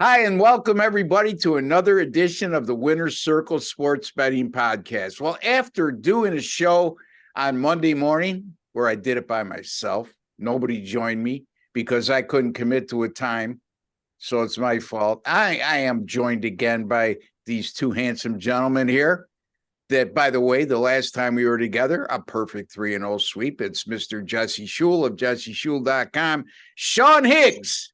Hi, and welcome everybody to another edition of the Winner's Circle Sports Betting Podcast. Well, after doing a show on Monday morning where I did it by myself, nobody joined me because I couldn't commit to a time, so it's my fault. I am joined again by these two handsome gentlemen here that, by the way, the last time we were together, a perfect 3-0 sweep. It's Mr. Jesse Schule of jesseschule.com, Sean Higgs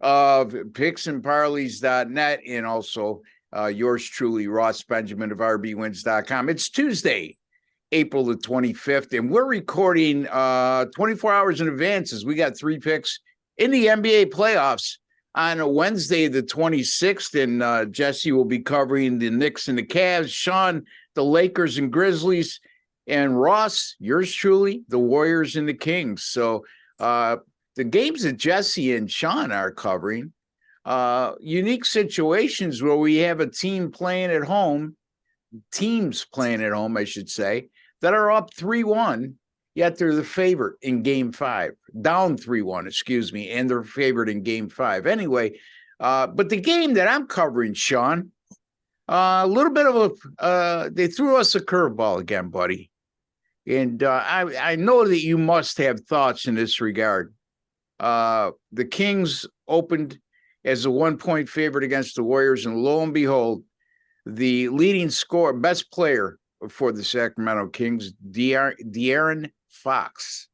of picksandparleys.net, and also yours truly, Ross Benjamin of rbwins.com. It's Tuesday, April the 25th, and we're recording 24 hours in advance as we got three picks in the NBA playoffs on a Wednesday the 26th, and Jesse will be covering the Knicks and the Cavs, Sean, the Lakers and Grizzlies, and Ross, yours truly, the Warriors and the Kings. So the games that Jesse and Sean are covering, unique situations where we have a teams playing at home, I should say, that are up 3-1, yet they're the favorite in game 5, down 3-1, and they're favored in game 5. Anyway, but the game that I'm covering, Sean, a little bit of they threw us a curveball again, buddy. And I know that you must have thoughts in this regard. The Kings opened as a 1-point favorite against the Warriors, and lo and behold, the leading scorer, best player for the Sacramento Kings, De'Aaron Fox,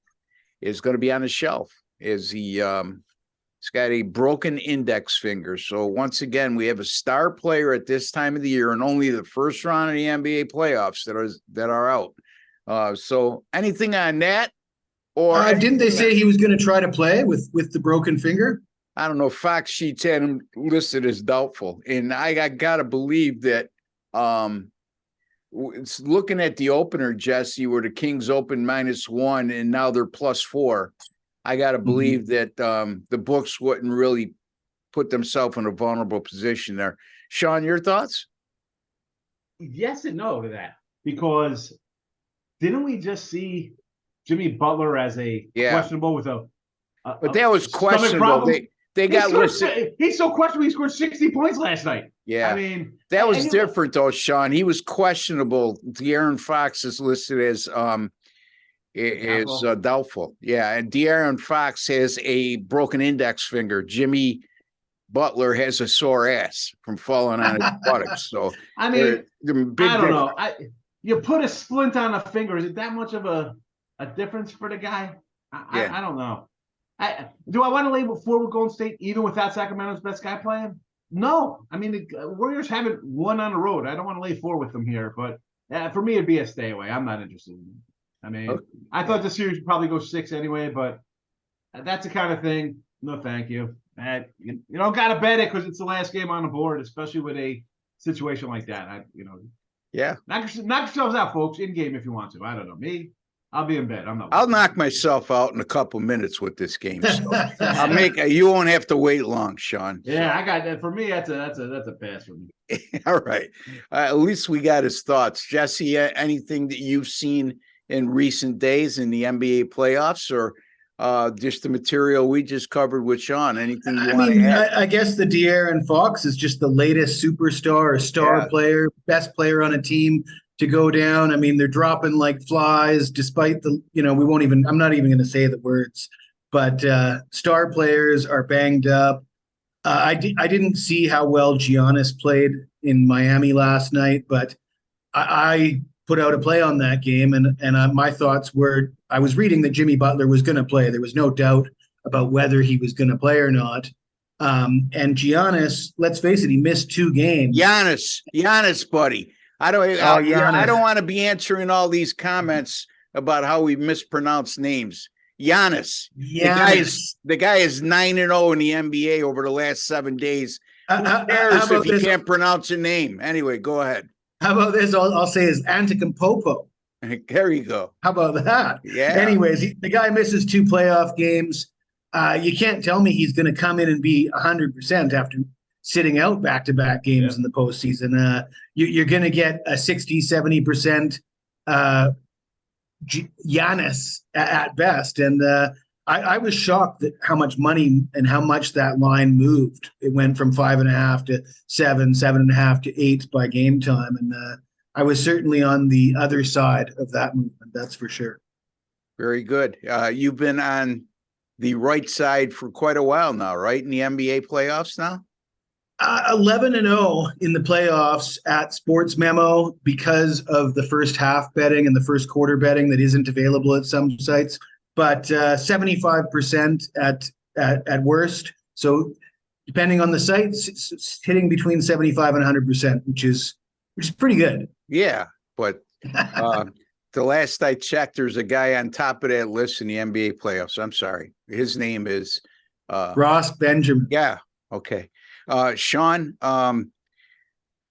is going to be on the shelf as he's got a broken index finger. So once again, we have a star player at this time of the year, and only the first round of the NBA playoffs that are out. So anything on that? Or didn't they say he was going to try to play with the broken finger? I don't know. Fox sheets had him listed as doubtful, and I got to believe that. It's looking at the opener, Jesse, where the Kings opened -1 and now they're +4. I got to believe that the books wouldn't really put themselves in a vulnerable position there. Sean, your thoughts? Yes and no to that, because didn't we just see Jimmy Butler as a questionable with but that was questionable. They got listed. He's so questionable. He scored 60 points last night. Yeah, I mean, that was different though, Sean. He was questionable. De'Aaron Fox is listed as doubtful. Yeah, and De'Aaron Fox has a broken index finger. Jimmy Butler has a sore ass from falling on his buttocks. So I mean, I don't know. You put a splint on a finger. Is it that much of a difference for the guy? I don't know. Do I want to label forward Golden State even without Sacramento's best guy playing? No. I mean, the Warriors haven't won on the road. I don't want to lay 4 with them here, but for me, it'd be a stay away. I'm not interested in it. I mean, I thought the series would probably go 6 anyway, but that's the kind of thing. No, thank you. You don't got to bet it because it's the last game on the board, especially with a situation like that. Yeah. Knock yourselves out, folks. In game if you want to. I don't know. Me, I'll be in bed. I'll knock myself out in a couple minutes with this game. So you won't have to wait long, Sean. Yeah, so. I got that. For me, that's a pass for me. All right. At least we got his thoughts. Jesse, anything that you've seen in recent days in the NBA playoffs, or just the material we just covered with Sean? Anything you want to add? I guess the De'Aaron Fox is just the latest superstar, star player, best player on a team to go down. I mean, they're dropping like flies despite the, I'm not even going to say the words, but star players are banged up. I didn't see how well Giannis played in Miami last night, but I put out a play on that game, and my thoughts were, I was reading that Jimmy Butler was going to play. There was no doubt about whether he was going to play or not. And Giannis, let's face it, he missed 2 games. Giannis, buddy. I don't want to be answering all these comments about how we mispronounce names. Giannis. The guy is 9-0 in the NBA over the last 7 days. Who cares if he can't pronounce a name? Anyway, go ahead. How about this? I'll say is Antetokounmpo. There you go. How about that? Yeah. Anyways, the guy misses 2 playoff games. You can't tell me he's going to come in and be 100% after sitting out back-to-back games in the postseason. You're going to get a 60, 70% Giannis at best. And I was shocked at how much money and how much that line moved. It went from 5.5 to 7, 7.5 to 8 by game time. And I was certainly on the other side of that movement. That's for sure. Very good. You've been on the right side for quite a while now, right? In the NBA playoffs now? 11-0 in the playoffs at Sports Memo because of the first half betting and the first quarter betting that isn't available at some sites, but 75% at worst. So depending on the sites, it's hitting between 75 and 100%, which is pretty good. Yeah, but the last I checked, there's a guy on top of that list in the NBA playoffs. I'm sorry. His name is Ross Benjamin. Yeah. Okay. Sean,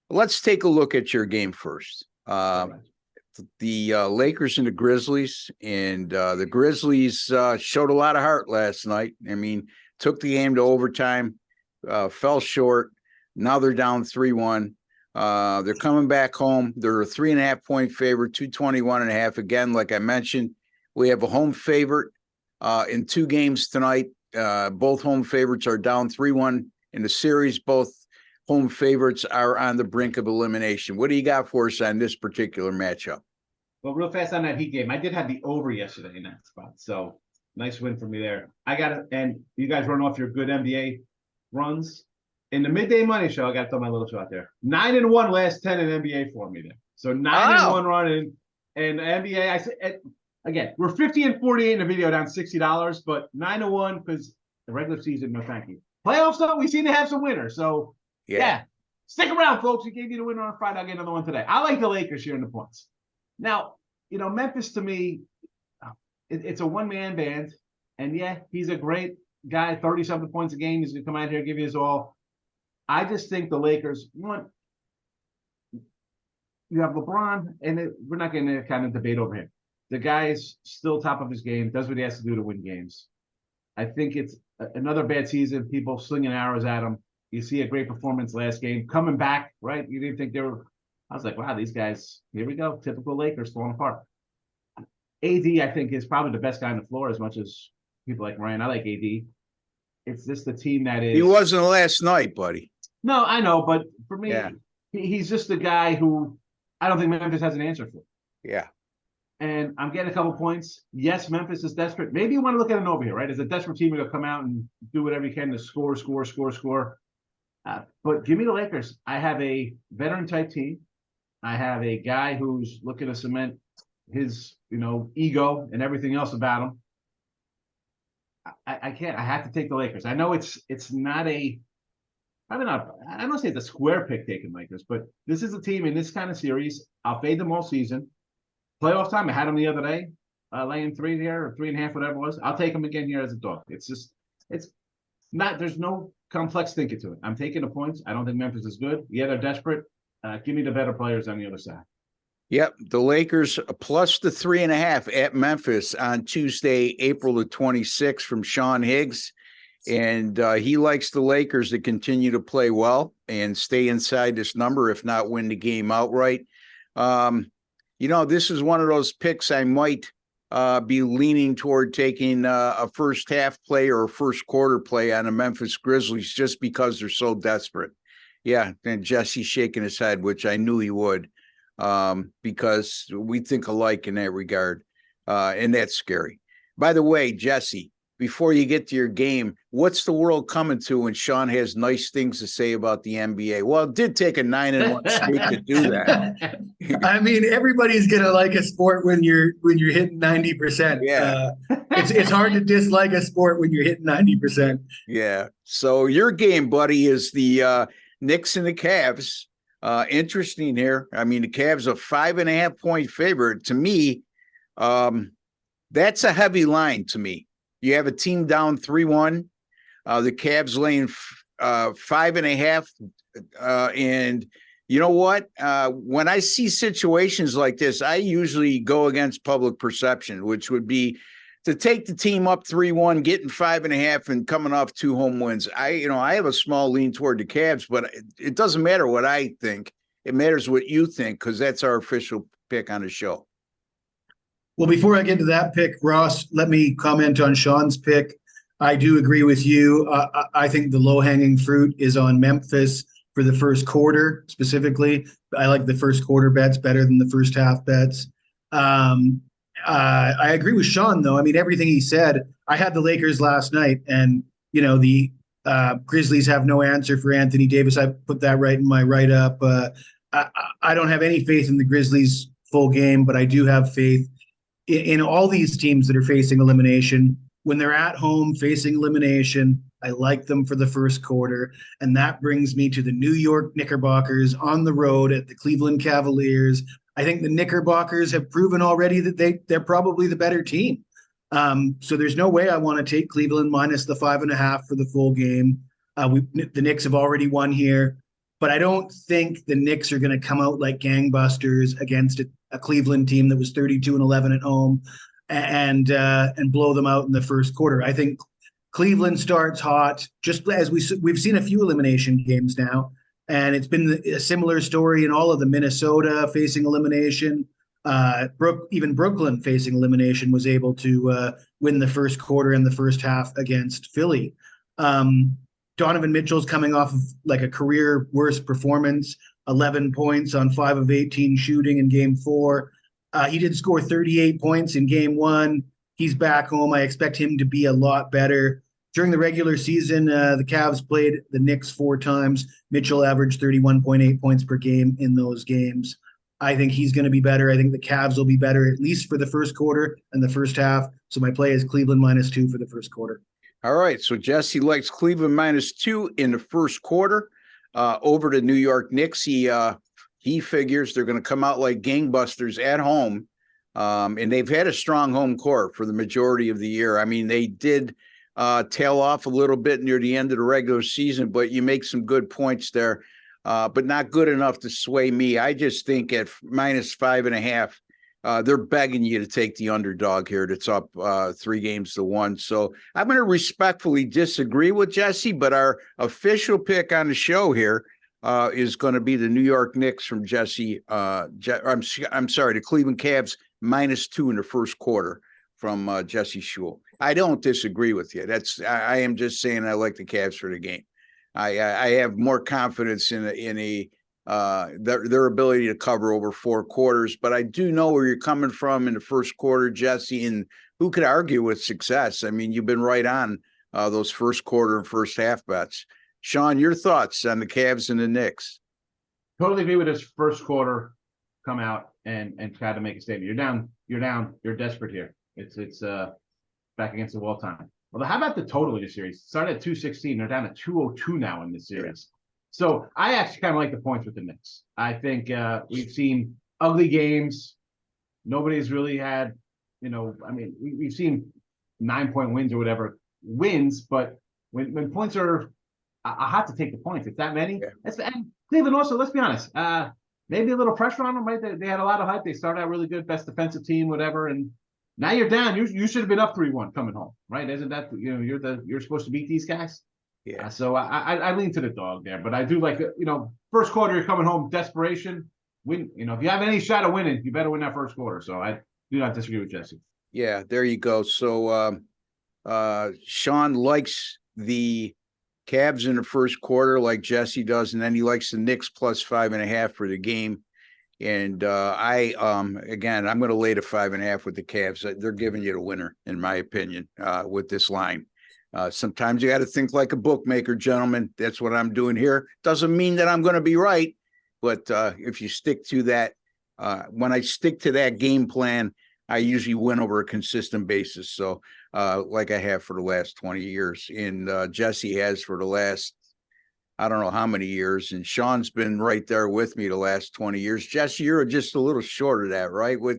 let's take a look at your game first. The Lakers and the Grizzlies, and the Grizzlies showed a lot of heart last night. I mean, took the game to overtime, fell short. Now they're down 3-1. They're coming back home. They're a 3.5-point favorite, 221.5. Again, like I mentioned, we have a home favorite in 2 games tonight. Both home favorites are down 3-1 in the series. Both home favorites are on the brink of elimination. What do you got for us on this particular matchup? Well, real fast on that Heat game, I did have the over yesterday in that spot. So nice win for me there. I got it. And you guys run off your good NBA runs. In the midday money show, I got to throw my little show out there. 9-1 last 10 in NBA for me there. So 9-1 run in NBA. I said, again, we're 50-48 in the video, down $60, but 9-1 because the regular season, no thank you. Playoffs, though, we seem to have some winners. So, yeah. Stick around, folks. We gave you the winner on Friday. I'll get another one today. I like the Lakers here in the points. Now, Memphis to me, it's a one-man band. And, yeah, he's a great guy, 30-something points a game. He's going to come out here and give you his all. I just think the Lakers, you have LeBron, and we're not going to kind of debate over him. The guy is still top of his game, does what he has to do to win games. I think it's another bad season, people slinging arrows at him. You see a great performance last game, coming back, right? You didn't think they were – I was like, wow, these guys, here we go, typical Lakers falling apart. AD, I think, is probably the best guy on the floor as much as people like Ryan. I like AD. It's just the team that is – He wasn't last night, buddy. No, I know, but for me, he's just a guy who I don't think Memphis has an answer for. Yeah. And I'm getting a couple points. Yes, Memphis is desperate. Maybe you want to look at it over here, right? As a desperate team, you'll come out and do whatever you can to score. But give me the Lakers. I have a veteran-type team. I have a guy who's looking to cement his, ego and everything else about him. I can't. I have to take the Lakers. I know it's not a – I don't want to say it's a square pick taking Lakers, but this is a team in this kind of series. I'll fade them all season. Playoff time, I had them the other day, laying 3 here or 3.5, whatever it was. I'll take them again here as a dog. It's not, there's no complex thinking to it. I'm taking the points. I don't think Memphis is good. Yeah, they're desperate. Give me the better players on the other side. Yep. The Lakers plus the 3.5 at Memphis on Tuesday, April the 26th from Sean Higgs. And he likes the Lakers to continue to play well and stay inside this number, if not win the game outright. This is one of those picks I might be leaning toward taking a first half play or a first quarter play on the Memphis Grizzlies just because they're so desperate. Yeah, and Jesse's shaking his head, which I knew he would, because we think alike in that regard, and that's scary. By the way, Jesse, before you get to your game, what's the world coming to when Sean has nice things to say about the NBA? Well, it did take a 9-1 streak to do that. I mean, everybody's gonna like a sport when you're hitting 90%. Yeah, it's hard to dislike a sport when you're hitting 90%. Yeah. So your game, buddy, is the Knicks and the Cavs. Interesting here. I mean, the Cavs a 5.5-point favorite. To me, that's a heavy line to me. You have a team down 3-1. The Cavs laying 5.5. And you know what? When I see situations like this, I usually go against public perception, which would be to take the team up 3-1, getting 5.5 and coming off 2 home wins. I have a small lean toward the Cavs, but it doesn't matter what I think. It matters what you think, because that's our official pick on the show. Well, before I get to that pick, Ross, let me comment on Sean's pick. I do agree with you. I think the low-hanging fruit is on Memphis for the first quarter specifically. I like the first quarter bets better than the first half bets. I agree with Sean, though. I mean, everything he said. I had the Lakers last night, and the Grizzlies have no answer for Anthony Davis. I put that right in my write-up. I don't have any faith in the Grizzlies full game, but I do have faith in all these teams that are facing elimination. When they're at home facing elimination, I like them for the first quarter. And that brings me to the New York Knickerbockers on the road at the Cleveland Cavaliers. I think the Knickerbockers have proven already that they're probably the better team. So there's no way I want to take Cleveland minus the 5.5 for the full game. The Knicks have already won here, but I don't think the Knicks are going to come out like gangbusters against a Cleveland team that was 32-11 at home and blow them out in the first quarter. I think Cleveland starts hot, just as we've seen a few elimination games now, and it's been a similar story in all of the Minnesota facing elimination. Even Brooklyn facing elimination was able to win the first quarter and the first half against Philly. Donovan Mitchell's coming off of like a career worst performance, 11 points on 5 of 18 shooting in game 4. He did score 38 points in game 1. He's back home. I expect him to be a lot better. During the regular season, the Cavs played the Knicks 4 times. Mitchell averaged 31.8 points per game in those games. I think he's going to be better. I think the Cavs will be better, at least for the first quarter and the first half. So my play is Cleveland -2 for the first quarter. All right. So Jesse likes Cleveland -2 in the first quarter. Over to New York Knicks. He figures they're going to come out like gangbusters at home. And they've had a strong home court for the majority of the year. I mean, they did tail off a little bit near the end of the regular season, but you make some good points there. But not good enough to sway me. I just think at -5.5, they're begging you to take the underdog here that's up 3-1. So I'm going to respectfully disagree with Jesse, but our official pick on the show here is going to be the New York Knicks from Jesse. I'm sorry, the Cleveland Cavs -2 in the first quarter from Jesse Schule. I don't disagree with you. I am just saying I like the Cavs for the game. I have more confidence in their ability to cover over 4 quarters, but I do know where you're coming from in the first quarter, Jesse, and who could argue with success? I mean, you've been right on those first quarter and first half bets. Sean, your thoughts on the Cavs and the Knicks? Totally agree with this first quarter. Come out and try to make a statement. You're down. You're desperate here. It's back against the wall time. Well, how about the total of the series? Started at 216. They're down to 202 now in this series. Yeah. So I actually kind of like the points with the Knicks. I think we've seen ugly games. Nobody's really had, we've seen 9-point wins or whatever wins, but when points are, I have to take the points. It's that many. Yeah. And Cleveland also, let's be honest, maybe a little pressure on them, right? They had a lot of hype. They started out really good, best defensive team, whatever, and now you're down. You should have been up 3-1 coming home, right? Isn't that you're supposed to beat these guys? Yeah. So I lean to the dog there, but I do like first quarter you're coming home, desperation. Win. If you have any shot of winning, you better win that first quarter. So I do not disagree with Jesse. Yeah, there you go. So Sean likes the Cavs in the first quarter like Jesse does, and then he likes the Knicks +5.5 for the game. And again, I'm going to lay the 5.5 with the Cavs. They're giving you the winner, in my opinion, with this line. Sometimes you got to think like a bookmaker, gentlemen. That's what I'm doing here. Doesn't mean that I'm going to be right, but if you stick to that, when I stick to that game plan, I usually win over a consistent basis. So like I have for the last 20 years, and Jesse has for the last, I don't know how many years, and Sean's been right there with me the last 20 years. Jesse, you're just a little short of that, right? What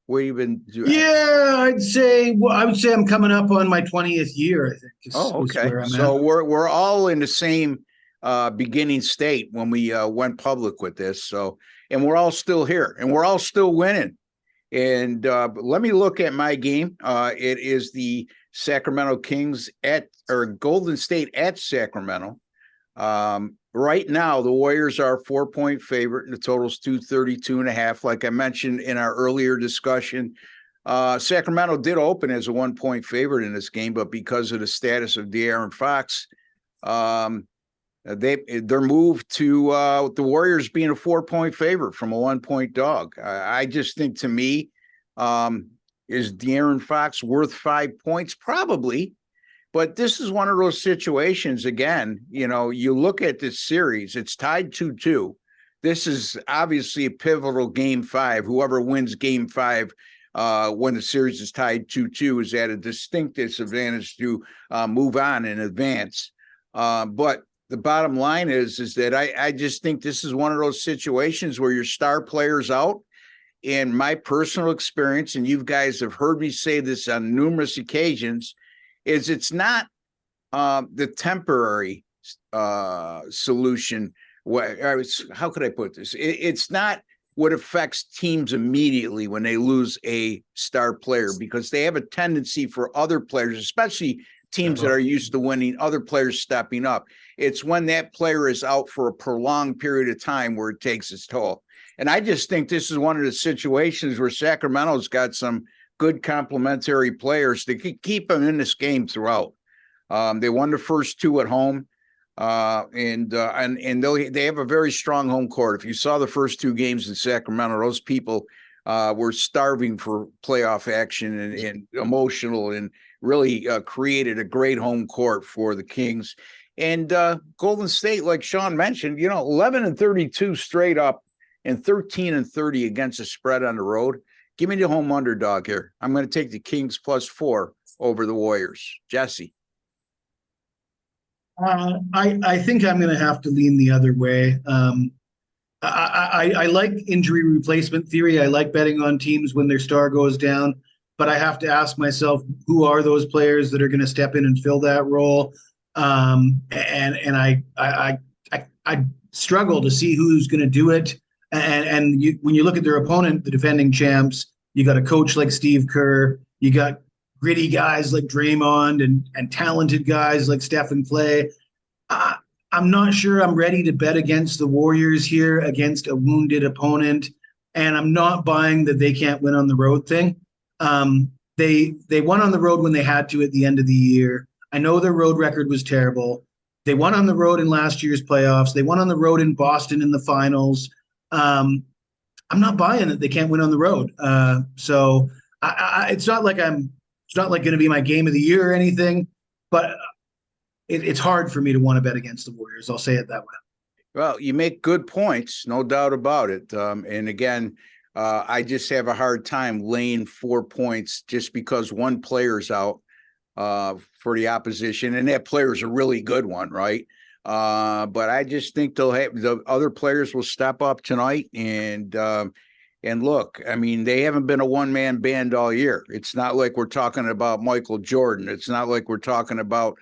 you've been doing? Yeah, I would say I'm coming up on my 20th year, I think. Okay. So we're all in the same beginning state when we went public with this. So, and we're all still here, and we're all still winning. And let me look at my game. It is the Sacramento Kings Golden State at Sacramento. Right now, the Warriors are a 4-point favorite, and the total's 232.5. Like I mentioned in our earlier discussion, Sacramento did open as a 1-point favorite in this game, but because of the status of De'Aaron Fox, their move to the Warriors being a 4-point favorite from a 1-point dog. I just think, to me, is De'Aaron Fox worth 5 points? Probably. But this is one of those situations, again, you look at this series, it's tied 2-2. This is obviously a pivotal game 5. Whoever wins game 5 when the series is tied 2-2 is at a distinct disadvantage to move on in advance. But the bottom line is that I just think this is one of those situations where your star player's out. In my personal experience, and you guys have heard me say this on numerous occasions, is it's not the temporary solution. How could I put this? It's not what affects teams immediately when they lose a star player, because they have a tendency for other players, especially teams that are used to winning, other players stepping up. It's when that player is out for a prolonged period of time where it takes its toll. And I just think this is one of the situations where Sacramento's got some good complementary players to keep them in this game throughout. They won the first 2 at home, and they have a very strong home court. If you saw the first 2 games in Sacramento, those people were starving for playoff action and emotional, and really created a great home court for the Kings. And Golden State, like Sean mentioned, 11-32 straight up and 13-30 against the spread on the road. Give me the home underdog here. I'm going to take the Kings +4 over the Warriors. Jesse. I think I'm going to have to lean the other way. I like injury replacement theory. I like betting on teams when their star goes down, but I have to ask myself, who are those players that are going to step in and fill that role? And I struggle to see who's going to do it. And when you look at their opponent, the defending champs, you got a coach like Steve Kerr, you got gritty guys like Draymond and talented guys like Stephen Clay. I'm not sure I'm ready to bet against the Warriors here against a wounded opponent, and I'm not buying that they can't win on the road thing. They won on the road when they had to at the end of the year. I know their road record was terrible. They won on the road in last year's playoffs. They won on the road in Boston in the finals. I'm not buying that they can't win on the road. So it's not like going to be my game of the year or anything, but it's hard for me to want to bet against the Warriors. I'll say it that way. Well, you make good points, no doubt about it. And again, I just have a hard time laying 4 points just because one player's out for the opposition, and that player's a really good one, right? But I just think the other players will step up tonight and look, I mean, they haven't been a one-man band all year. It's not like we're talking about Michael Jordan. It's not like we're talking about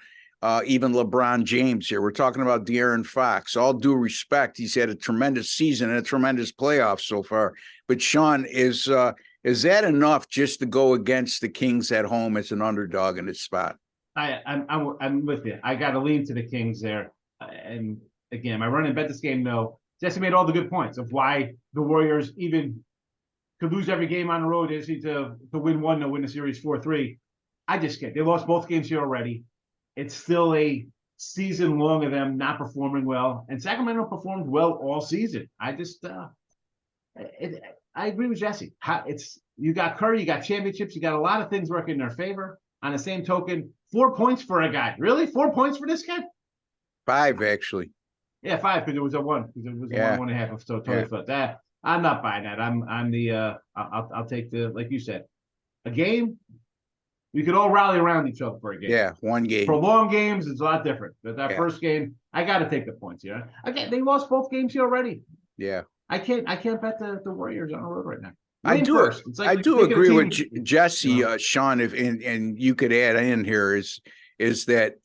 even LeBron James here. We're talking about De'Aaron Fox. All due respect, he's had a tremendous season and a tremendous playoff so far. But Sean, is that enough just to go against the Kings at home as an underdog in this spot? I'm with you. I got to lean to the Kings there. And again, am I running bet this game? No. Jesse made all the good points of why the Warriors even could lose every game on the road. They just need to win one to win the series 4-3. I just can't. They lost both games here already. It's still a season long of them not performing well. And Sacramento performed well all season. I just I agree with Jesse. You got Curry, you got championships, you got a lot of things working in their favor. On the same token, 4 points for a guy. Really? 4 points for this guy? 5, actually. Yeah, 5, because it was a 1. Because it was a 1.5. So totally flipped that. I'm not buying that. I'll take the, like you said, a game. We could all rally around each other for a game. Yeah, one game. For long games, it's a lot different. But that first game, I got to take the points here. Again, they lost both games here already. Yeah. I can't bet the Warriors on the road right now. I do agree with Jesse, Sean, and you could add in here is that,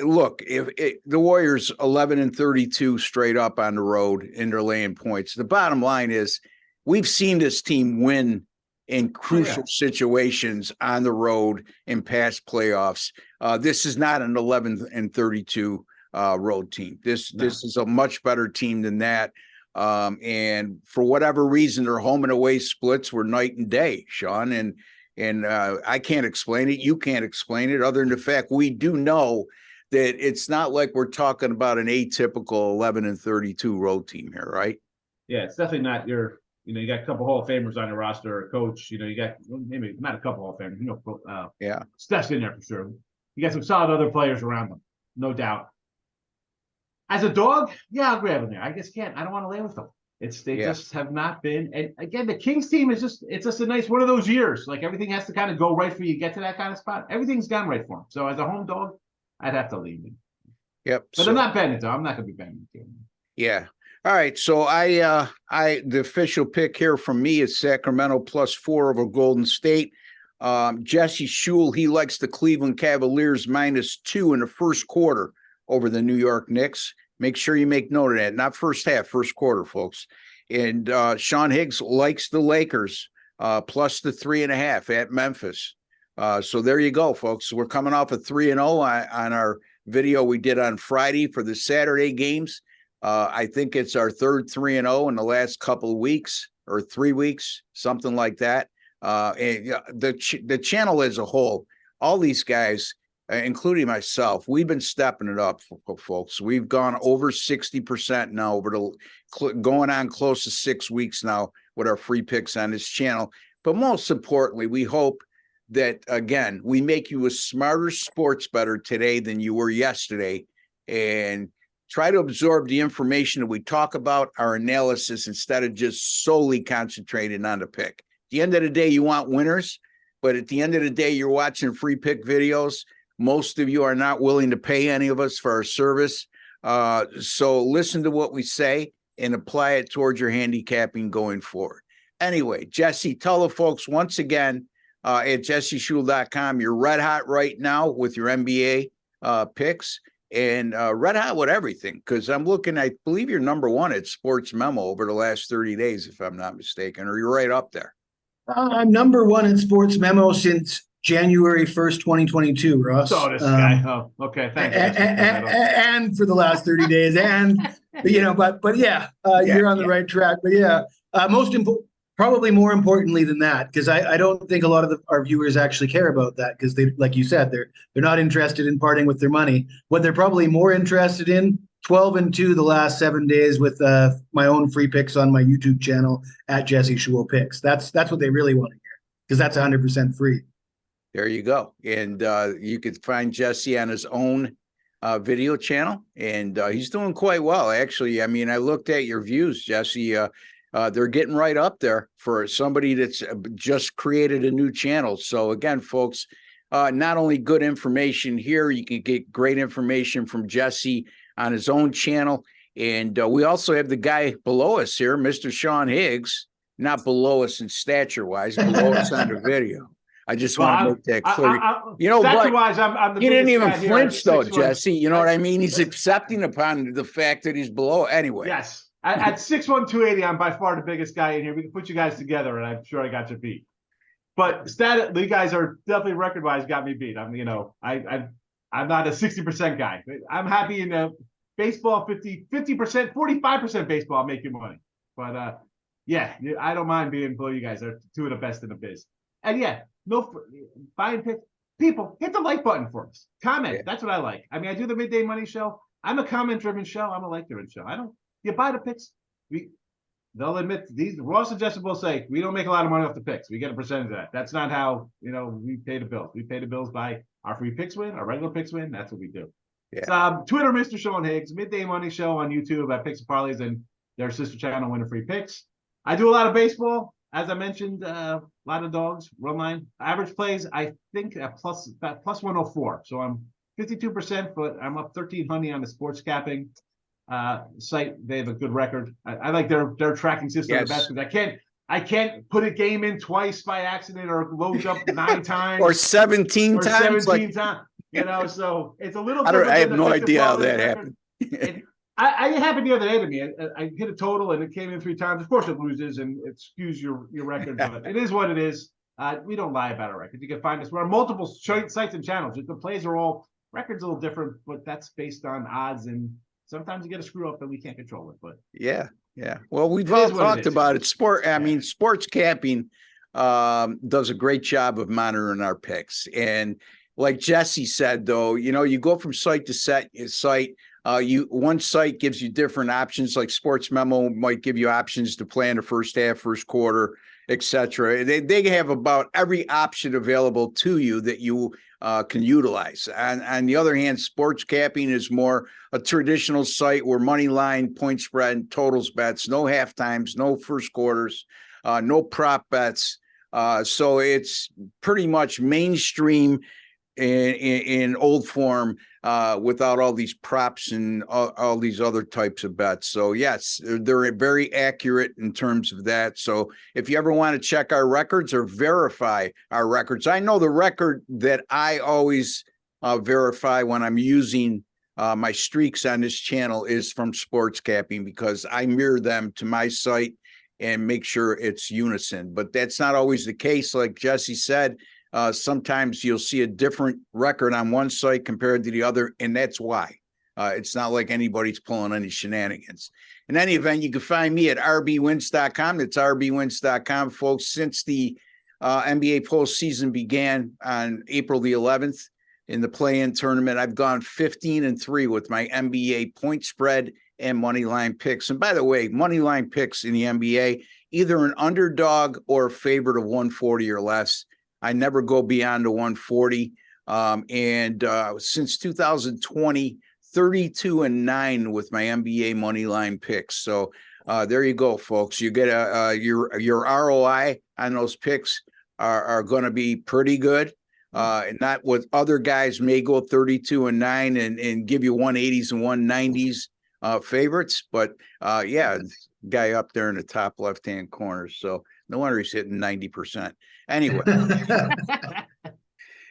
look, if the Warriors 11-32 straight up on the road and they're laying points, the bottom line is we've seen this team win in crucial situations on the road in past playoffs. This is not an 11-32 road team. This is a much better team than that. And for whatever reason, their home and away splits were night and day, Sean. And I can't explain it. You can't explain it, other than the fact we do know that it's not like we're talking about an atypical 11-32 road team here, right? Yeah, it's definitely not your. You got a couple Hall of Famers on your roster, a coach. You got maybe not a couple Hall of Famers. Yeah, Steph's in there for sure. You got some solid other players around them, no doubt. As a dog, yeah, I'll grab them there. I just can't. I don't want to lay with them. They just have not been. And again, the Kings team it's just a nice one of those years. Like everything has to kind of go right for you to get to that kind of spot. Everything's gone right for them. So as a home dog, I'd have to leave them. Yep. But I'm not betting it though. I'm not going to be betting it. Yeah. All right. So the official pick here from me is Sacramento +4 over Golden State. Jesse Schule, he likes the Cleveland Cavaliers -2 in the first quarter over the New York Knicks. Make sure you make note of that. Not first half, first quarter, folks. And Sean Higgs likes the Lakers plus the 3.5 at Memphis. So there you go, folks. We're coming off a 3-0 on our video we did on Friday for the Saturday games. I think it's our third 3-0 in the last couple of weeks or 3 weeks, something like that. And the channel as a whole, all these guys, including myself, we've been stepping it up, folks. We've gone over 60% now, going on close to 6 weeks now with our free picks on this channel. But most importantly, we hope that, again, we make you a smarter sports bettor today than you were yesterday, and try to absorb the information that we talk about, our analysis, instead of just solely concentrating on the pick. At the end of the day, you want winners, but at the end of the day, you're watching free pick videos. Most of you are not willing to pay any of us for our service. So listen to what we say and apply it towards your handicapping going forward. Anyway, Jesse, tell the folks once again at jesseschule.com, you're red hot right now with your NBA picks. And red hot with everything, because I'm looking, I believe you're number one at Sports Memo over the last 30 days, if I'm not mistaken, or you're right up there. I'm number one at Sports Memo since January 1st, 2022, Ross. Oh, this guy. Oh, okay. Thanks. And for the last 30 days. And, but yeah, you're on the right track. But yeah, probably more importantly than that, because I don't think a lot of our viewers actually care about that, because they, like you said, they're not interested in parting with their money. What they're probably more interested in, 12-2 the last 7 days with my own free picks on my YouTube channel at Jesse Schule Picks. That's what they really want to hear, because that's 100% free. There you go. And you could find Jesse on his own video channel, and he's doing quite well, actually. I mean, I looked at your views, Jesse. They're getting right up there for somebody that's just created a new channel. So again, folks, not only good information here, you can get great information from Jesse on his own channel. And we also have the guy below us here, Mr. Sean Higgs, not below us in stature wise, below us on the video. I just want to make that clear. I'm the he didn't even flinch though, 6'1". Jesse. You know what I mean? He's accepting upon the fact that he's below anyway. Yes. At 6'1", 280, I'm by far the biggest guy in here. We can put you guys together, and I'm sure I got you beat. But you guys are definitely record-wise got me beat. I'm not a 60% guy. I'm happy in baseball, 50%, 45% baseball. I'll make you money. But yeah, I don't mind being below you guys. They're two of the best in the biz. And yeah, buying picks. People, hit the like button for us. Comment. Yeah. That's what I like. I mean, I do the Midday Money Show. I'm a comment-driven show. I'm a like-driven show. You buy the picks. They'll admit Ross and Jesse will say we don't make a lot of money off the picks. We get a percentage of that. That's not how we pay the bills. We pay the bills by our free picks win, our regular picks win. That's what we do. Yeah. Twitter, Mr. Sean Higgs, Midday Money Show on YouTube at Picks and Parlays and their sister channel, Winning Free Picks. I do a lot of baseball, as I mentioned. A lot of dogs, run line, average plays. I think at plus 104. So I'm 52%, but I'm up 1,300 on the sports capping site. They have a good record. I like their tracking system the best, because I can't put a game in twice by accident or load up 9 times or 17 times. times. So it's a little. I have no idea how that happened. It happened the other day to me. I hit a total and it came in 3 times. Of course, it loses and it skews your record, but it is what it is. We don't lie about our record. You can find us. We're on multiple sites and channels. The plays are all records a little different, but that's based on odds, and sometimes you get a screw up and we can't control it. But yeah, Yeah. Well, we've all talked about it. Sports capping does a great job of monitoring our picks. And like Jesse said, though, you go from site to site. One site gives you different options, like Sports Memo might give you options to play in the first half, first quarter, etc. They have about every option available to you that you can utilize. And on the other hand, sports capping is more a traditional site where money line, point spread, totals bets, no half times, no first quarters, no prop bets. So it's pretty much mainstream in old form, without all these props and all these other types of bets. So yes, they're very accurate in terms of that. So if you ever want to check our records or verify our records, I know the record that I always verify when I'm using my streaks on this channel is from sports capping, because I mirror them to my site and make sure it's unison. But that's not always the case. Like Jesse said, sometimes you'll see a different record on one site compared to the other, and that's why. It's not like anybody's pulling any shenanigans. In any event, you can find me at rbwins.com. That's rbwins.com, folks. Since the NBA postseason began on April the 11th in the play-in tournament, I've gone 15-3 with my NBA point spread and money line picks. And by the way, money line picks in the NBA, either an underdog or a favorite of 140 or less. I never go beyond the 140. And since 2020, 32-9 with my NBA money line picks. So there you go, folks. You get your ROI on those picks are going to be pretty good. And not what other guys may go 32-9 and give you 180s and 190s favorites. But yeah, guy up there in the top left-hand corner. So no wonder he's hitting 90%.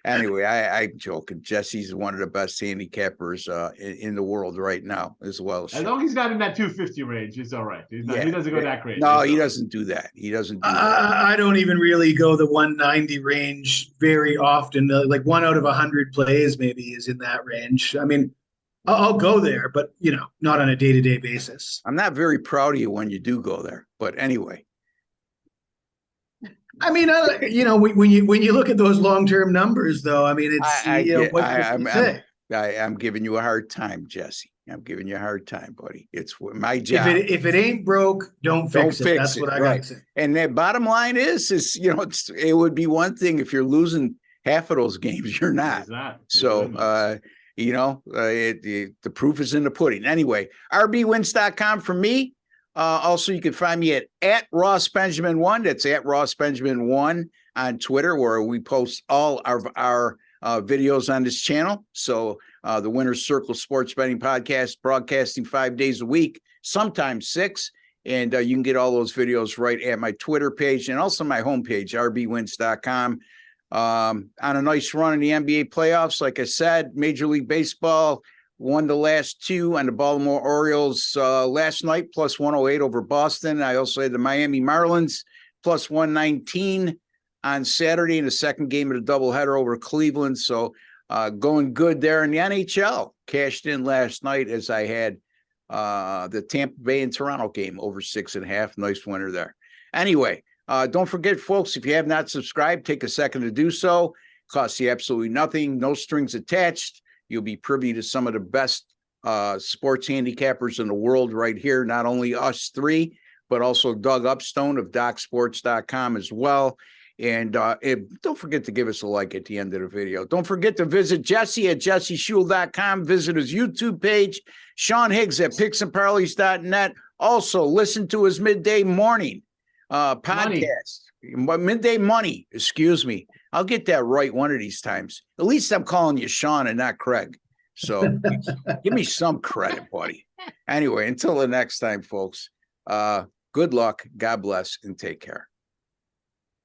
Anyway, I'm joking. Jesse's one of the best handicappers in the world right now, as well. As long as he's not in that 250 range, it's all right. He doesn't go that crazy. No, he doesn't do that. He doesn't do that. I don't even really go the 190 range very often. Like 1 out of 100 plays maybe is in that range. I mean, I'll go there, but not on a day-to-day basis. I'm not very proud of you when you do go there, but anyway. I mean, when you look at those long-term numbers, though, I mean, it's I'm giving you a hard time, Jesse. I'm giving you a hard time, buddy. It's my job. If it ain't broke, don't fix it. That's what I gotta say. And the bottom line is it would be one thing if you're losing half of those games. You're not. So the proof is in the pudding. Anyway, rbwins.com for me. Also, you can find me at Ross Benjamin 1. That's at Ross Benjamin 1 on Twitter, where we post all of our videos on this channel. So the Winner's Circle Sports Betting Podcast, broadcasting 5 days a week, sometimes 6. And you can get all those videos right at my Twitter page and also my homepage, rbwins.com. On a nice run in the NBA playoffs, like I said, Major League Baseball won the last 2 on the Baltimore Orioles last night, plus 108 over Boston. I also had the Miami Marlins plus 119 on Saturday in the second game of the doubleheader over Cleveland. So going good there. In the NHL, cashed in last night as I had the Tampa Bay and Toronto game over 6.5. Nice winner there. Anyway, don't forget, folks, if you have not subscribed, take a second to do so. Costs you absolutely nothing. No strings attached. You'll be privy to some of the best sports handicappers in the world right here. Not only us 3, but also Doug Upstone of DocSports.com as well. And don't forget to give us a like at the end of the video. Don't forget to visit Jesse at jesseschule.com. Visit his YouTube page. Sean Higgs at picksandparleys.net. Also, listen to his Midday Morning podcast. Midday Money, excuse me. I'll get that right one of these times. At least I'm calling you Sean and not Craig. So give me some credit, buddy. Anyway, until the next time, folks, good luck, God bless, and take care.